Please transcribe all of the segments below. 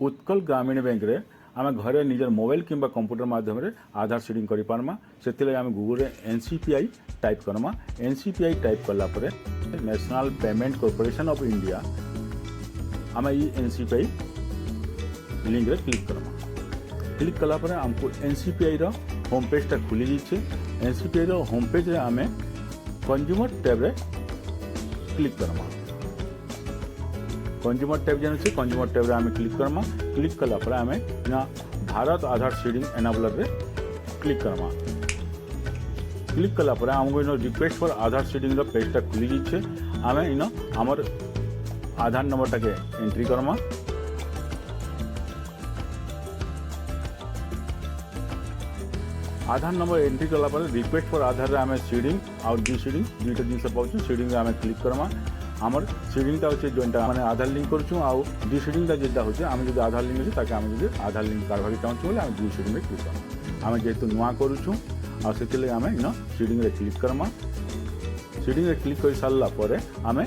उत्कल ग्रामीण बैंक रे आम घरे निजर मोबाइल किंबा कंप्यूटर माध्यम रे आधार सीडिंग करि पारमा। से आम गूगल रे NCPI type Karma. NCPI type कला परे national payment corporation of India आम ये NCPI लिंक रे क्लिक करमा। क्लिक कला परे हमको NCPI रो होम पेज टा खुली जाइए। NCPI रो होम पेज रे आम कंज्यूमर टैब रे क्लिक करमा। कंज्यूमर टैब जान कंज्यूमर टैब रे आम क्लिक करमा। क्लिक कला पर आम ना भारत आधार सीडिंग एनाबलर रे क्लिक करमा। क्लिक कला पर आमको इन रिक्वेस्ट फॉर आधार सीडिंग रो पेज टा खुली जाइए। आम इन आमर आधार नंबर टाके एंट्री करमा। आधार नंबर एंट्री कला पर रिक्वेस्ट फॉर आधार रे आम सीडिंग और डी सीडिंग दुईटा जिन पाऊँ। सीडिंग आम क्लिक करमा। आमर सीडिंगटा होचे जोनटा माने आधार लिंक करछु आउ डी सीडिंगटा जेटा होचे आम जदि आधार लिंक होचे ताके आम जदि आधार लिंक करबाके चाहछु बोले आम डी सीडिंग रे क्लिक करम। आम जेतु नुआ करूछु आ सेतिले आम इन सीडिंग रे क्लिक करमा। सीडिंग रे क्लिक कर सारला परे आम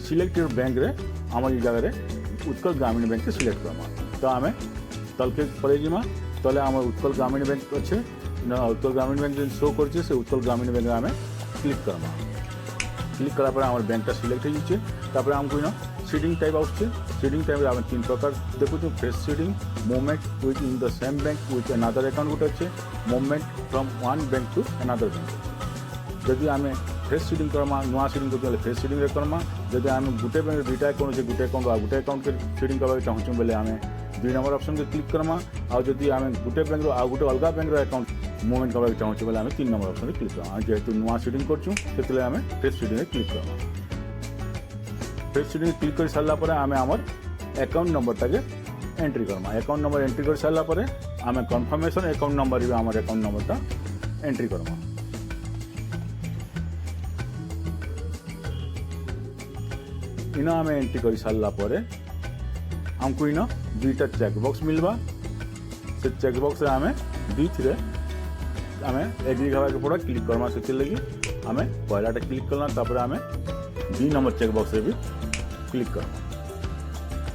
सिलेक्ट योर बैंक रे आम ई जगह रे उत्कल ग्रामीण बैंक के सिलेक्ट करमा। तो आम तलके परे जिमा तले आम उत्कल ग्रामीण बैंक अच्छे उत्कल ग्रामीण बैंक जो शो करछे से उत्कल ग्रामीण बैंक आम क्लिक करमा। क्लिक कला पर आम बैंकटा सिलेक्ट हो जाइए। आमको इन सीडिंग टाइप आसছে। सीडिंग टाइप आम तीन प्रकार देखु fresh seeding movement within the same bank with another account गोटे अच्छे movement from one bank to another bank. जदि आम फ्रेश सीडिंग करमा नुआ सीडिंग कर फ्रेश सीडिंग रे करमा। जदि आम गुटे बैंक दुईटा अकाउंट अच्छे गुटे अकाउंट आ गुटे अकाउंट के सीडिंग करबा चाहूँ बोले आम 2 नंबर ऑप्शन के क्लिक करमा। और जदि आम गुटे बैंक आ गुटे अलग बैंक अकाउंट मूवमेंट करबा चाहूँ बोले आम 3 नंबर ऑप्शन क्लिक करमा। जेहेतु नुआ सीडिंग करछुँ से आम फ्रेश सीडिंग रे click Karma. Fresh seeding click कर सारा पर आम आमर अकाउंट नंबर टाके entry Karma. Account number entry कर सारा पर आम कन्फर्मेशन अकाउंट नंबर भी आमर अकाउंट नंबरटा एंट्री करमा। इन आम एंट्री कर सारा पर आमको इन दुईटा चेकबॉक्स मिलवा। से चेकबॉक्स आम दुई थी आम एग्री हवा के पड़ा क्लिक करमा। से लगी आम पहलाटा क्लिक करना तापर आम 2 नंबर चेकबॉक्स भी क्लिक करमा।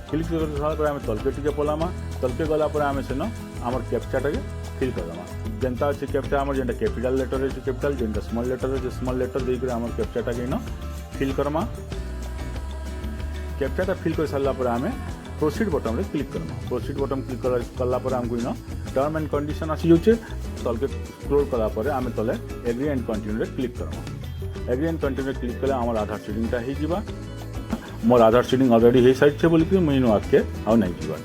क्लिक कर सारा पर आम तलके टिके पलामा। तलके गला पर आम सेन आमर कैप्चाटा के फिल करदमा। जेनता अच्छे कैप्चा आमर जेनटा कैपिटल लेटर है कैपिटल जेनटा स्मॉल लेटर है स्मॉल लेटर देकर आमर कैप्चाटा के इन फिल करमा। कैप्चाटा फिल कर सारा पर आम प्रोसीड बटन रे click Karma. Proceed button click कला पर आमको इन टर्म एंड कंडीशन आसी जाउछे। तलके स्क्रोल कला पर आम तले एग्री एंड कंटिन्यू रे क्लिक करमा। एग्री एंड कंटिन्यू रे क्लिक कले आमर आधार सीडिंगटा हो जिबा। मोर आधार सीडिंग ऑलरेडी हो सारी बोलिक मुझे आगे आउ नहीं जीवा।